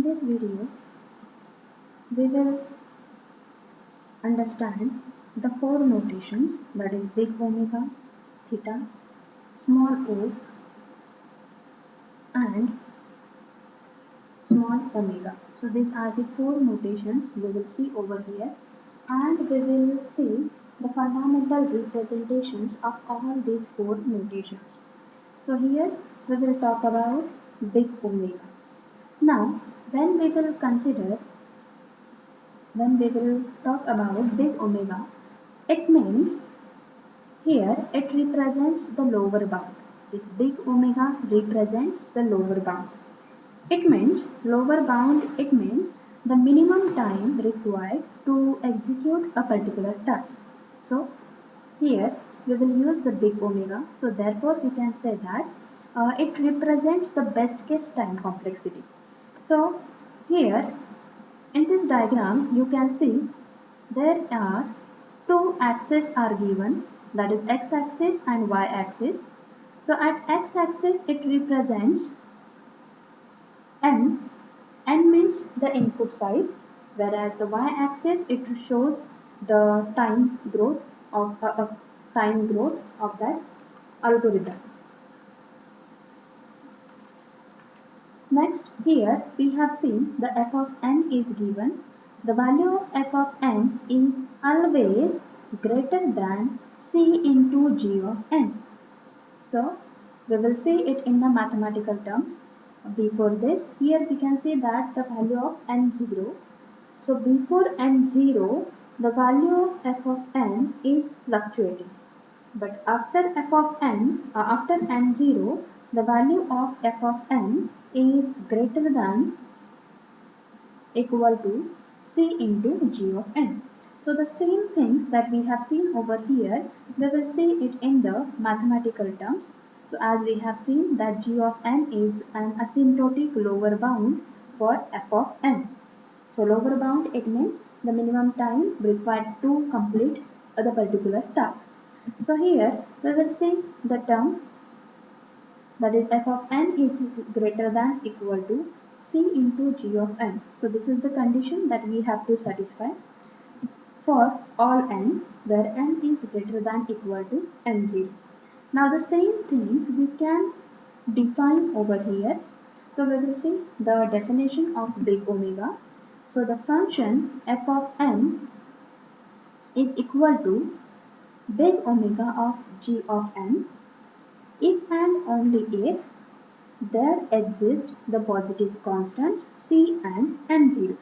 in this video, we will understand the four notations, that is big omega, theta, small o and small omega. So these are the four notations we will see over here, and we will see the fundamental representations of all these four notations. So here we will talk about big omega. Now when we will talk about big omega, it means here it represents the lower bound. This big omega represents the lower bound. It means the minimum time required to execute a particular task. So here we will use the big omega. So therefore we can say that it represents the best case time complexity. So here in this diagram you can see there are two axes are given, that is x axis and y axis. So at x axis it represents n. N means the input size, whereas the y axis it shows the time growth of that algorithm. Next, here we have seen the f of n is given. The value of f of n is always greater than c into g of n. So, we will see it in the mathematical terms. Before this, here we can see that the value of n0. So, before n0, the value of f of n is fluctuating. But after after n0, the value of f of n is greater than equal to c into g of n. So the same things that we have seen over here, we will see it in the mathematical terms. So as we have seen that g of n is an asymptotic lower bound for f of n. So lower bound, it means the minimum time required to complete the particular task. So here we will see the terms, that is f of n is greater than equal to c into g of n. So this is the condition that we have to satisfy for all n, where n is greater than equal to n0. Now the same things we can define over here. So we will see the definition of big omega. So the function f of n is equal to big omega of g of n if and only if there exist the positive constants c and n0.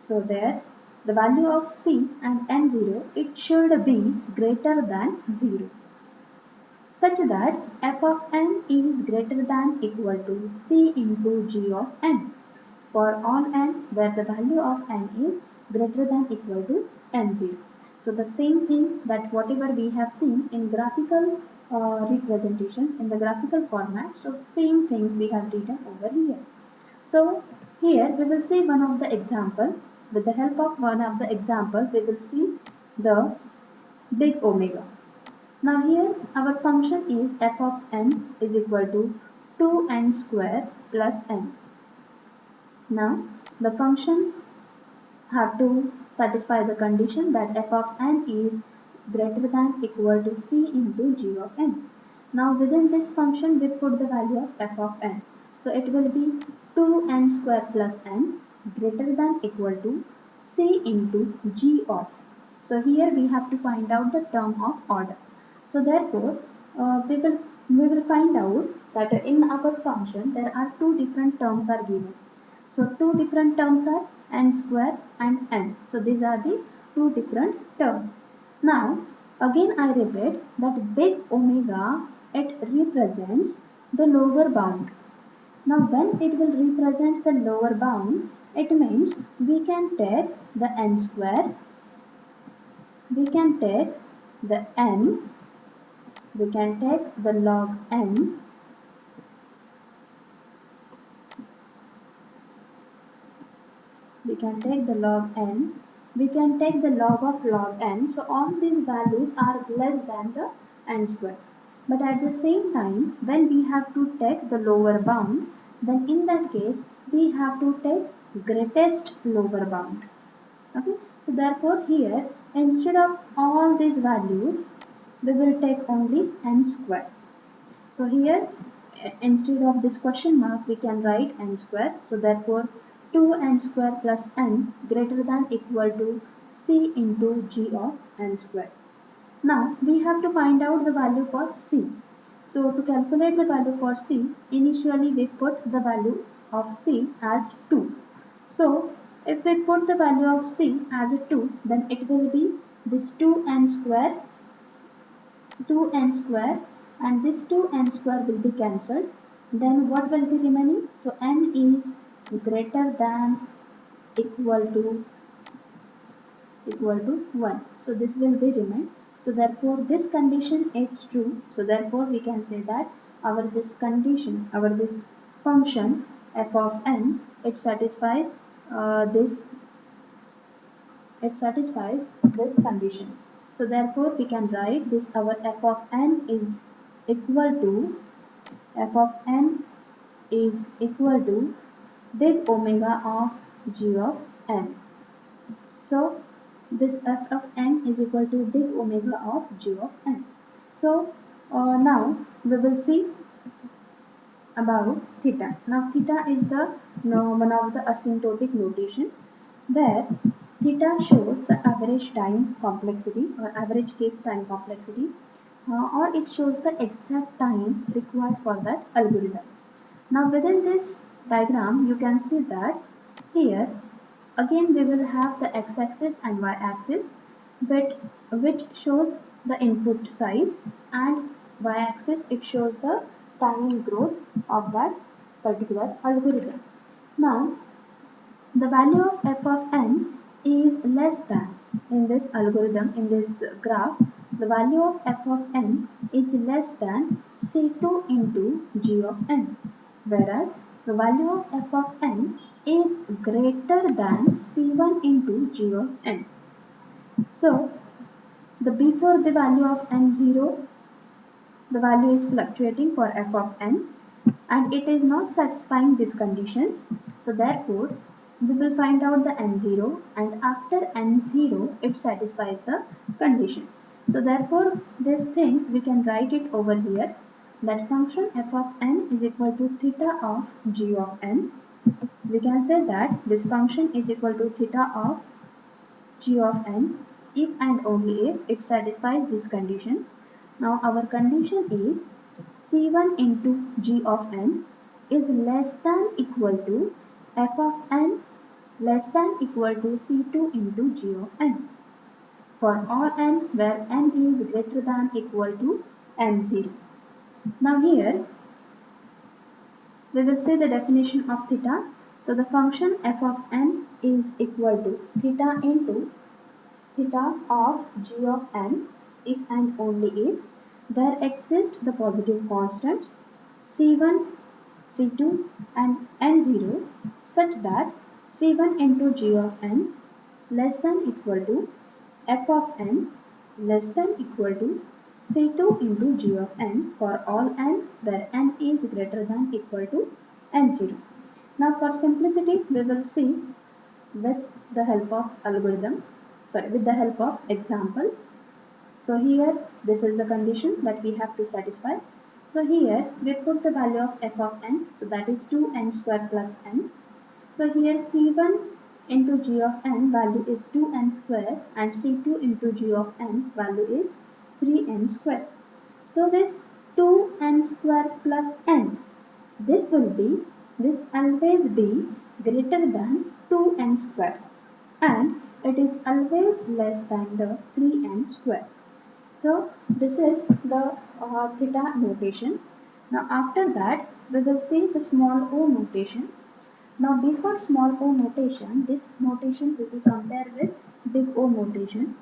So there the value of c and n0, it should be greater than 0, such that f of n is greater than equal to c into g of n for all n where the value of n is greater than equal to n0. So the same thing that whatever we have seen in graphical representations in the graphical format, so same things we have written over here. So here we will see one of the example. With the help of one of the example, we will see the big omega. Now here our function is f of n is equal to 2n square plus n. Now the function have to satisfy the condition that f of n is greater than equal to c into g of n. Now within this function we put the value of f of n. So it will be 2n square plus n greater than equal to c into g of. So here we have to find out the term of order. So therefore we will find out that in our function there are two different terms are given. So two different terms are n square and n. So these are the two different terms. Now again I repeat that big omega, it represents the lower bound. Now when it will represent the lower bound, it means we can take the n square, we can take the n, we can take the log n, we can take the log n, we can take the log of log n. So all these values are less than the n square. But at the same time, when we have to take the lower bound, then in that case we have to take greatest lower bound. Okay, so therefore here instead of all these values we will take only n square. So here instead of this question mark we can write n square. So therefore 2n square plus n greater than equal to c into g of n square. Now we have to find out the value for c. So to calculate the value for c, initially we put the value of c as 2. So if we put the value of c as a 2, then it will be this 2n square, and this 2n square will be cancelled. Then what will be remaining? So n is greater than equal to 1. So this will be remain. So therefore this condition is true. So therefore we can say that this function f of n, it satisfies this this conditions. So therefore we can write this our f of n is equal to f of n is equal to big omega of g of n. So this f of n is equal to big omega of g of n. So now we will see about theta. Now theta is the one of the asymptotic notation where theta shows the average time complexity or average case time complexity, or it shows the exact time required for that algorithm. Now within this diagram you can see that here again we will have the x-axis and y-axis, but which shows the input size, and y-axis it shows the time growth of that particular algorithm. Now the value of f of n is less than, in this algorithm, in this graph, the value of f of n is less than c2 into g of n, whereas the value of f of n is greater than c1 into g of n. So the before the value of n0, the value is fluctuating for f of n and it is not satisfying these conditions. So therefore we will find out the n0, and after n0 it satisfies the condition. So therefore these things we can write it over here, that function f of n is equal to theta of g of n. We can say that this function is equal to theta of g of n if and only if it satisfies this condition. Now our condition is c1 into g of n is less than equal to f of n less than equal to c2 into g of n for all n where n is greater than equal to n0. Now here we will see the definition of theta. So the function f of n is equal to theta into theta of g of n if and only if there exist the positive constants c1, c2 and n0 such that c1 into g of n less than equal to f of n less than equal to c2 into g of n for all n where n is greater than equal to n0. Now for simplicity we will see with the help of with the help of example. So here this is the condition that we have to satisfy. So here we put the value of f of n, so that is 2n square plus n. So here c1 into g of n value is 2n square and c2 into g of n value is 3n square. So this 2n square plus n, this always be greater than 2n square, and it is always less than the 3n square. So this is the theta notation. Now after that we will see the small o notation. Now before small o notation, this notation we will compare with big O notation.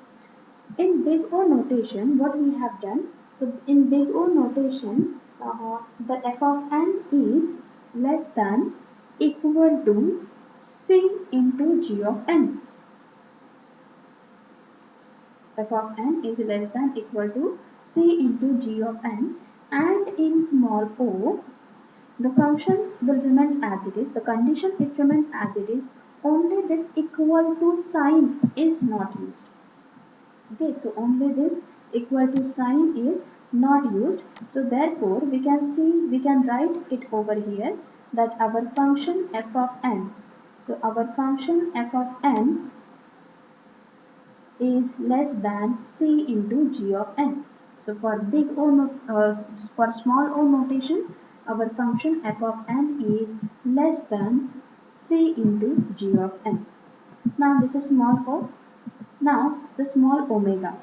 In big O notation, what we have done? So in big O notation, the f of n is less than equal to c into g of n. F of n is less than equal to c into g of n, and in small o The function will remains as it is. The condition it remains as it is. Only this equal to sign is not used. Okay, so only this equal to sign is not used. So therefore we can write it over here that our function f of n. So our function f of n is less than c into g of n. So for for small o notation, our function f of n is less than c into g of n. Now this is small o. Now the small omega.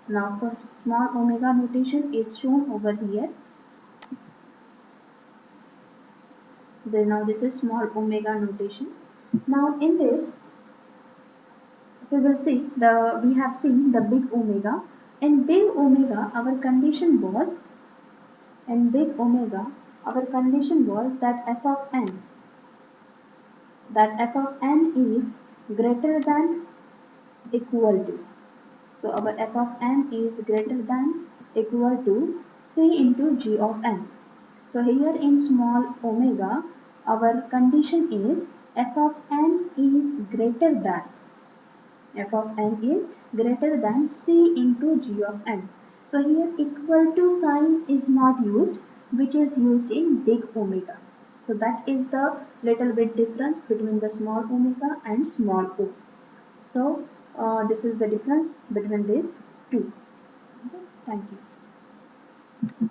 Now for small omega notation is shown over here. Now this is small omega notation. Now in this we will see we have seen the big omega. In big omega our condition was that f of n is greater than equal to. So our f of n is greater than equal to c into g of n. So here in small omega our condition is f of n is greater than c into g of n. So here equal to sign is not used, which is used in big omega. So that is the little bit difference between the small omega and small o. So this is the difference between these two. Okay, thank you.